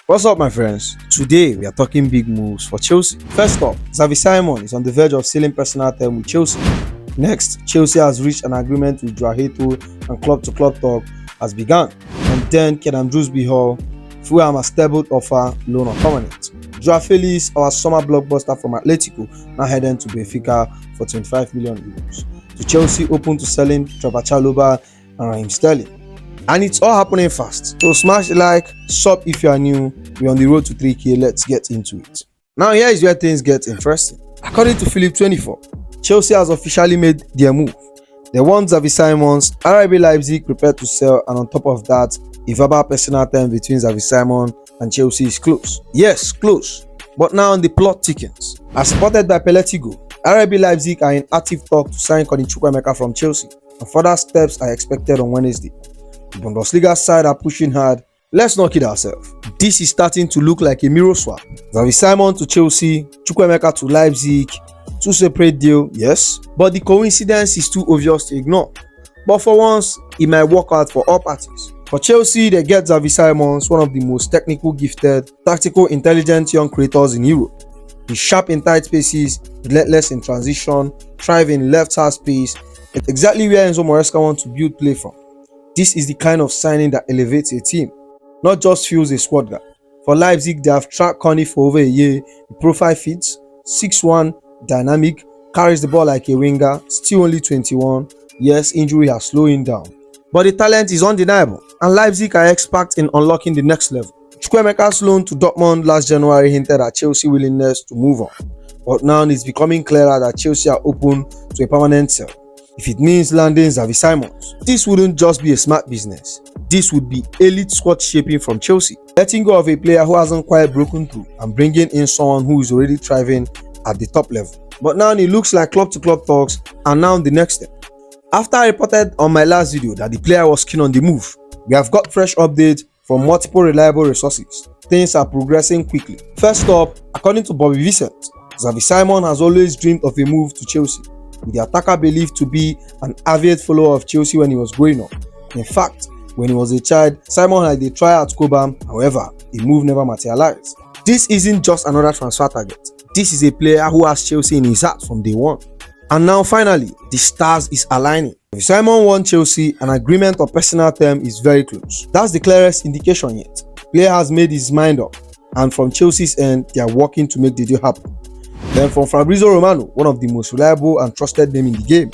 What's up, my friends? Today we are talking big moves for Chelsea. First up, Xavi Simons is on the verge of sealing personal term with Chelsea. Next, Chelsea has reached an agreement with Jorrel Hato and club-to-club talk has begun. And then Dewsbury-Hall, Fulham has tabled offer, loan or permanent. João Félix, our summer blockbuster from Atletico, now heading to Benfica for 25 million euros. To Chelsea open to selling Fabrizio and Raheem Sterling. And it's all happening fast. So smash the like, sub if you are new. We're on the road to 3K. Let's get into it. Now here is where things get interesting. According to Philip 24, Chelsea has officially made their move. They want Xavi Simons, RB Leipzig prepared to sell, and on top of that, a verbal personal term between Xavi Simons and Chelsea is close. Yes, close. But now the plot thickens. As spotted by Peletigo, RB Leipzig are in active talk to sign Chukwuemeka from Chelsea, and further steps are expected on Wednesday. The Bundesliga side are pushing hard. Let's not kid ourselves. This is starting to look like a mirror swap. Xavi Simons to Chelsea, Chukwuemeka to Leipzig, two separate deals, yes, but the coincidence is too obvious to ignore. But for once, it might work out for all parties. For Chelsea, they get Xavi Simons, one of the most technical gifted, tactical intelligent young creators in Europe. He's sharp in tight spaces, relentless in transition, thrive in left-hand space. It's exactly where Enzo Maresca wants to build play from. This is the kind of signing that elevates a team, not just fills a squad gap. For Leipzig, they have tracked Connie for over a year. The profile fits, 6'1", dynamic, carries the ball like a winger, still only 21. Yes, injury has slowed him down, but the talent is undeniable, and Leipzig are experts in unlocking the next level. Chukwuemeka's loan to Dortmund last January hinted at Chelsea's willingness to move on, but now it's becoming clearer that Chelsea are open to a permanent sale. If it means landing Xavi Simons, this wouldn't just be a smart business. This would be elite squad shaping from Chelsea, letting go of a player who hasn't quite broken through and bringing in someone who is already thriving at the top level. But now it looks like club-to-club talks are now the next step. After I reported on my last video that the player was keen on the move, we have got fresh updates from multiple reliable resources. Things are progressing quickly. First up, according to Bobby Vincent, Xavi Simons has always dreamed of a move to Chelsea, with the attacker believed to be an avid follower of Chelsea when he was growing up. In fact, when he was a child, Simon had a try at Cobham, however, a move never materialized. This isn't just another transfer target. This is a player who has Chelsea in his heart from day one. And now finally, the stars is aligning. If Simon wants Chelsea, an agreement on personal term is very close. That's the clearest indication yet. Player has made his mind up, and from Chelsea's end, they are working to make the deal happen. Then from Fabrizio Romano, one of the most reliable and trusted names in the game,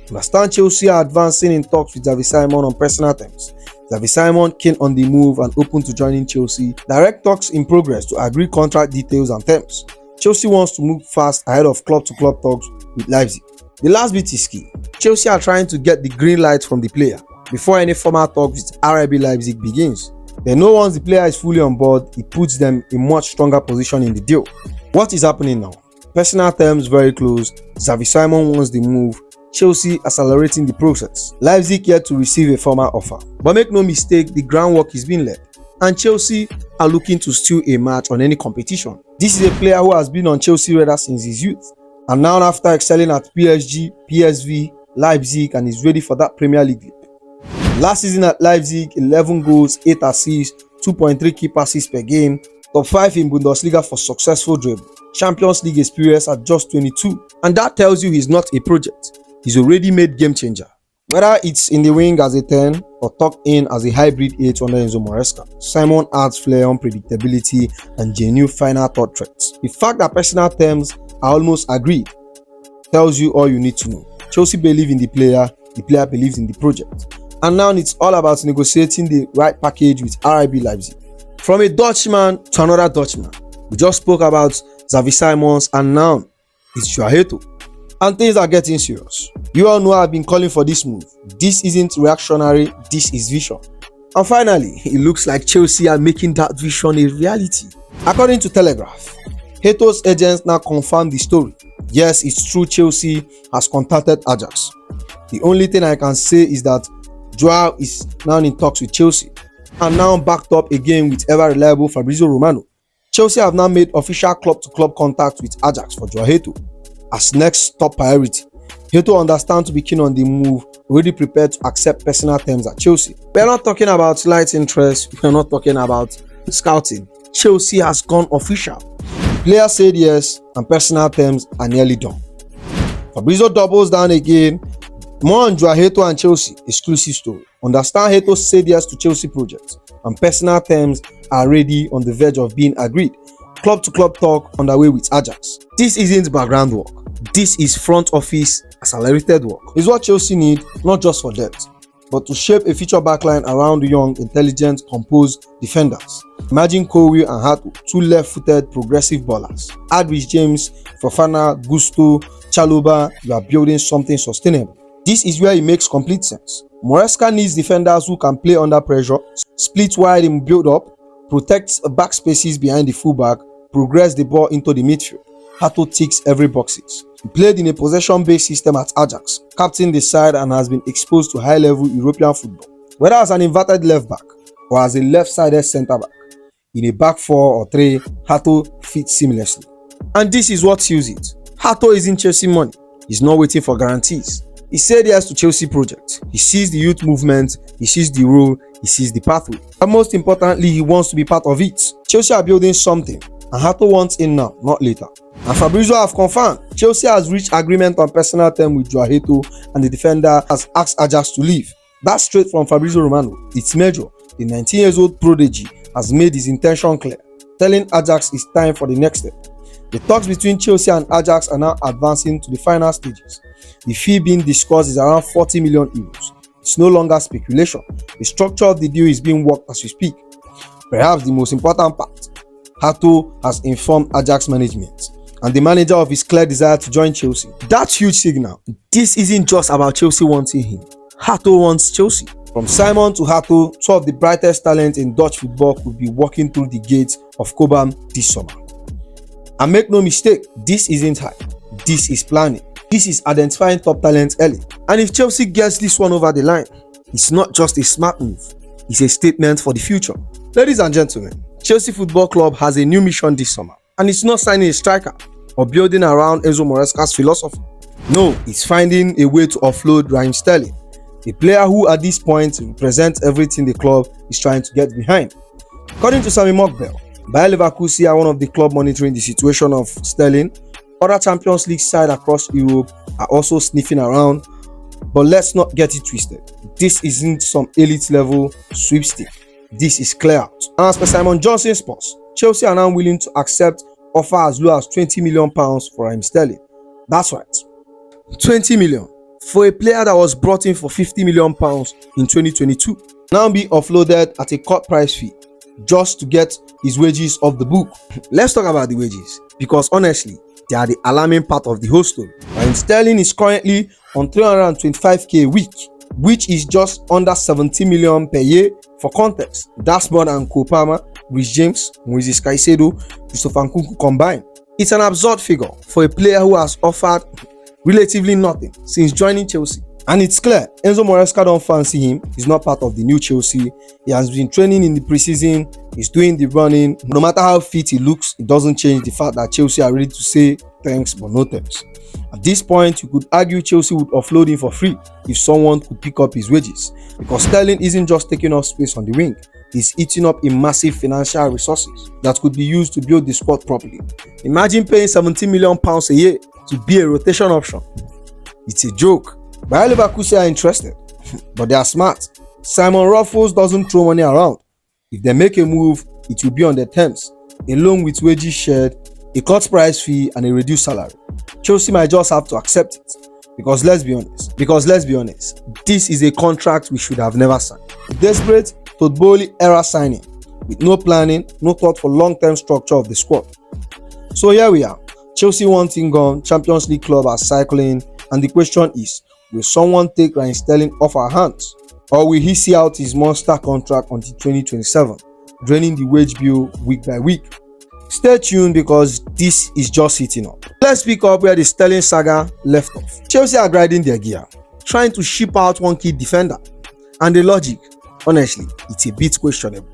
understand Chelsea are advancing in talks with Xavi Simons on personal terms. Xavi Simons keen on the move and open to joining Chelsea. Direct talks in progress to agree contract details and terms. Chelsea wants to move fast ahead of club-to-club talks with Leipzig. The last bit is key. Chelsea are trying to get the green light from the player before any formal talks with RB Leipzig begins. They know once the player is fully on board, it puts them in much stronger position in the deal. What is happening now? Personal terms very close. Xavi Simons wants the move. Chelsea accelerating the process. Leipzig yet to receive a formal offer. But make no mistake, the groundwork is being laid, and Chelsea are looking to steal a match on any competition. This is a player who has been on Chelsea radar since his youth, and now after excelling at PSG, PSV, Leipzig, and is ready for that Premier League leap. Last season at Leipzig, 11 goals, 8 assists, 2.3 key passes per game, top 5 in Bundesliga for successful dribble, Champions League experience at just 22, and that tells you he's not a project. He's already made game changer. Whether it's in the wing as a 10 or tucked in as a hybrid 8 under Enzo Maresca, Simon adds flair, unpredictability, and genuine final third threats. The fact that personal terms are almost agreed tells you all you need to know. Chelsea believe in the player believes in the project. And now it's all about negotiating the right package with RB Leipzig. From a Dutchman to another Dutchman, we just spoke about Xavi Simons, and now it's Jorrel Hato. And things are getting serious. You all know I've been calling for this move. This isn't reactionary, this is vision. And finally, it looks like Chelsea are making that vision a reality. According to Telegraph, Hato's agents now confirm the story. Yes, it's true, Chelsea has contacted Ajax. The only thing I can say is that Joao is now in talks with Chelsea, and now backed up again with ever reliable Fabrizio Romano. Chelsea have now made official club-to-club contact with Ajax for Jorrel Hato as next top priority. Hato understands to be keen on the move, already prepared to accept personal terms at Chelsea. We are not talking about slight interest, we are not talking about scouting. Chelsea has gone official. The player said yes, and personal terms are nearly done. Fabrizio doubles down again. More on Jorrel Hato and Chelsea exclusive story. Understand Hato said yes to Chelsea project, and personal terms are ready on the verge of being agreed. Club to club talk underway with Ajax. This isn't background work. This is front office accelerated work. It's what Chelsea need, not just for depth, but to shape a future backline around young, intelligent, composed defenders. Imagine Colwill and Hato, two left-footed progressive ballers. Add Rich James, Fofana, Gusto, Chalobah, you are building something sustainable. This is where it makes complete sense. Maresca needs defenders who can play under pressure, split wide in build-up, protect back spaces behind the fullback, progress the ball into the midfield. Hato ticks every boxes. He played in a possession-based system at Ajax, captained the side and has been exposed to high-level European football. Whether as an inverted left-back or as a left-sided centre-back, in a back 4 or 3, Hato fits seamlessly. And this is what seals it. Hato isn't chasing money. He's not waiting for guarantees. He said yes to Chelsea project. He sees the youth movement, he sees the role, he sees the pathway. And most importantly, he wants to be part of it. Chelsea are building something, and Hato wants in now, not later. And Fabrizio have confirmed Chelsea has reached agreement on personal terms with Jorrel Hato, and the defender has asked Ajax to leave. That's straight from Fabrizio Romano. It's major. The 19-year-old prodigy has made his intention clear, telling Ajax it's time for the next step. The talks between Chelsea and Ajax are now advancing to the final stages. The fee being discussed is around 40 million euros. It's no longer speculation. The structure of the deal is being worked as we speak. Perhaps the most important part, Hato has informed Ajax management and the manager of his clear desire to join Chelsea. That's huge signal. This isn't just about Chelsea wanting him. Hato wants Chelsea. From Simon to Hato, two of the brightest talents in Dutch football could be walking through the gates of Cobham this summer. And make no mistake, this isn't hype. This is planning. This is identifying top talent early. And if Chelsea gets this one over the line, it's not just a smart move. It's a statement for the future. Ladies and gentlemen, Chelsea Football Club has a new mission this summer. And it's not signing a striker or building around Enzo Maresca's philosophy. No, it's finding a way to offload Raheem Sterling, a player who at this point represents everything the club is trying to get behind. According to Sami Mokbel, Bayer Leverkusen are one of the club monitoring the situation of Sterling. Other Champions League sides across Europe are also sniffing around, but let's not get it twisted. This isn't some elite level sweepstake. This is clear out. And as per Simon Johnson's post, Chelsea are now willing to accept offer as low as £20 million for Raheem Sterling. That's right, 20 million for a player that was brought in for £50 million in 2022, now being offloaded at a cut price fee just to get his wages off the book. Let's talk about the wages, because honestly, they are the alarming part of the whole story. Raheem Sterling is currently on 325k a week, which is just under 70 million per year. For context, that's more than Cole Palmer, Rich James, Moises Caicedo, Christopher Nkunku combined. It's an absurd figure for a player who has offered relatively nothing since joining Chelsea. And it's clear, Enzo Maresca don't fancy him. He's not part of the new Chelsea. He has been training in the preseason. He's doing the running. No matter how fit he looks, it doesn't change the fact that Chelsea are ready to say thanks but no thanks. At this point, you could argue Chelsea would offload him for free if someone could pick up his wages, because Sterling isn't just taking up space on the wing. He's eating up in massive financial resources that could be used to build the squad properly. Imagine paying £17 million a year to be a rotation option. It's a joke. Bayer Leverkusen are interested, but they are smart. Simon Ruffles doesn't throw money around. If they make a move, it will be on their terms, along with wages shared, a cut price fee, and a reduced salary. Chelsea might just have to accept it, because let's be honest, this is a contract we should have never signed. A desperate Todd Bowley era signing with no planning, no thought for long-term structure of the squad. So here we are. Chelsea wanting gone, Champions League club are cycling, and the question is, will someone take Raheem Sterling off our hands, or will he see out his monster contract until 2027, draining the wage bill week by week? Stay tuned, because this is just heating up. Let's pick up where the Sterling saga left off. Chelsea are grinding their gear, trying to ship out one key defender, and the logic, honestly, it's a bit questionable.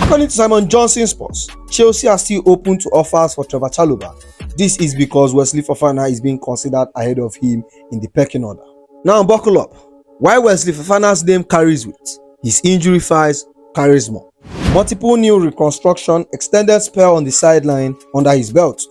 According to Simon Johnson's post, Chelsea are still open to offers for Trevor Chalobah. This is because Wesley Fofana is being considered ahead of him in the pecking order. Now buckle up. Why Wesley Fofana's name carries weight, his injury files carries more. multiple new reconstruction, extended spell on the sideline under his belt.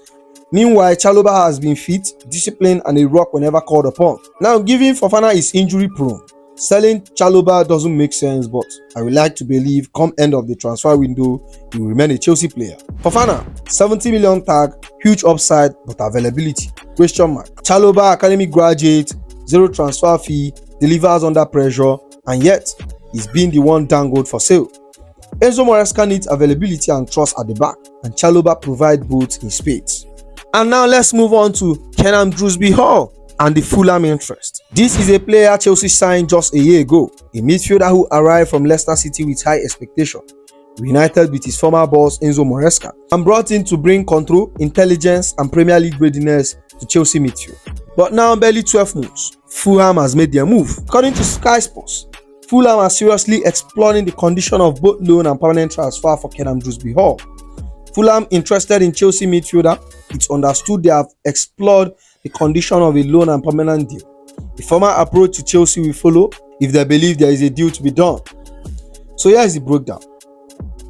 Meanwhile, Chalobah has been fit, disciplined and a rock whenever called upon. Now, given Fofana is injury prone, selling Chalobah doesn't make sense, but I would like to believe come end of the transfer window, he will remain a Chelsea player. Fofana, 70 million tag, huge upside, but availability? Question mark. Chalobah, academy graduate, zero transfer fee, delivers under pressure, and yet he's been the one dangled for sale. Enzo Maresca needs availability and trust at the back, and Chalobah provide both in spades. And now let's move on to Dewsbury-Hall and the Fulham interest. This is a player Chelsea signed just a year ago, a midfielder who arrived from Leicester City with high expectation, reunited with his former boss Enzo Maresca, and brought in to bring control, intelligence and Premier League readiness to Chelsea midfield. But now barely 12 months, Fulham has made their move. According to Sky Sports, Fulham are seriously exploring the condition of both loan and permanent transfer for Dewsbury-Hall. Fulham interested in Chelsea midfielder. It's understood they have explored the condition of a loan and permanent deal. The former approach to Chelsea will follow if they believe there is a deal to be done. So here is the breakdown.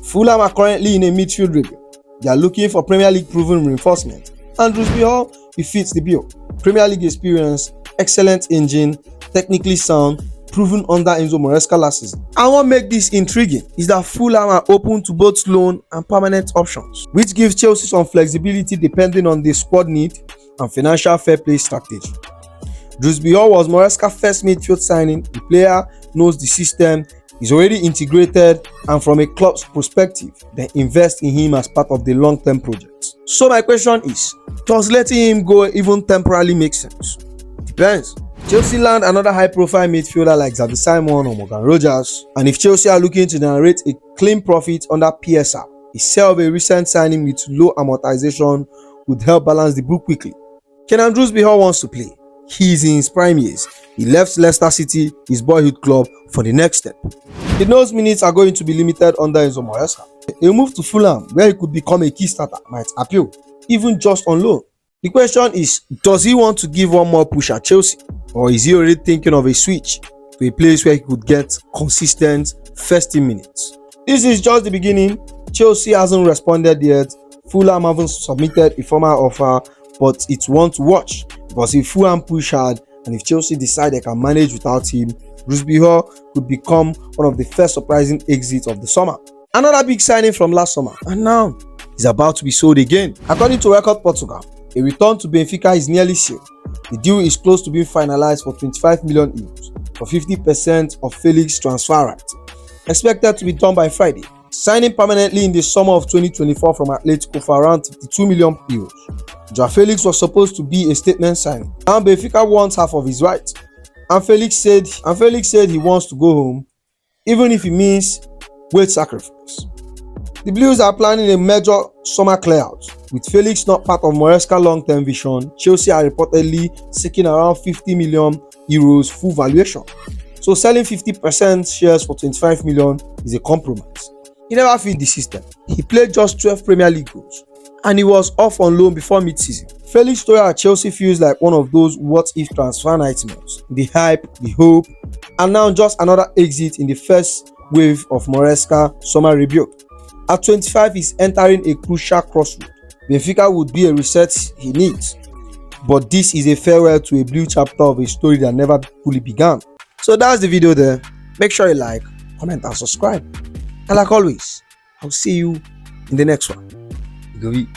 Fulham are currently in a midfield review. They are looking for Premier League proven reinforcement, and Dewsbury-Hall fits the bill. Premier League experience, excellent engine, technically sound, proven under Enzo Maresca last season. And what makes this intriguing is that Fulham are open to both loan and permanent options, which gives Chelsea some flexibility depending on the squad need and financial fair play strategy. Dewsbury-Hall was Maresca's first midfield signing. The player knows the system, is already integrated, and from a club's perspective, they invest in him as part of the long-term project. So my question is, does letting him go even temporarily make sense? Depends. Chelsea land another high-profile midfielder like Xavi Simons or Morgan Rogers, and if Chelsea are looking to generate a clean profit under PSR, a sale of a recent signing with low amortization would help balance the book quickly. Dewsbury-Hall wants to play. He is in his prime years. He left Leicester City, his boyhood club, for the next step. He knows minutes are going to be limited under Enzo Maresca. A move to Fulham, where he could become a key starter, might appeal, even just on loan. The question is, does he want to give one more push at Chelsea, or is he already thinking of a switch to a place where he could get consistent first team minutes? This is just the beginning. Chelsea hasn't responded yet. Fulham haven't submitted a formal offer, but it's one to watch, because if Fulham push hard and if Chelsea decide they can manage without him, Dewsbury-Hall could become one of the first surprising exits of the summer. Another big signing from last summer, and now he's about to be sold again. According to Record Portugal, a return to Benfica is nearly sealed. The deal is close to being finalized for 25 million euros for 50% of Felix transfer rights, expected to be done by Friday. Signing permanently in the summer of 2024 from Atletico for around 52 million euros. João Félix was supposed to be a statement signing. Now Benfica wants half of his rights. And Felix said he wants to go home, even if it means wage sacrifice. The Blues are planning a major summer clearout. With Felix not part of Maresca's long-term vision, Chelsea are reportedly seeking around 50 million euros full valuation. So selling 50% shares for 25 million is a compromise. He never fit the system. He played just 12 Premier League goals, and he was off on loan before mid-season. Felix story at Chelsea feels like one of those what-if transfer nightmares. The hype, the hope, and now just another exit in the first wave of Maresca summer rebuild. At 25, he's entering a crucial crossroad. Benfica would be a reset he needs, but this is a farewell to a blue chapter of a story that never fully began. So that's the video there. Make sure you like, comment and subscribe. And like always, I'll see you in the next one. Go eat.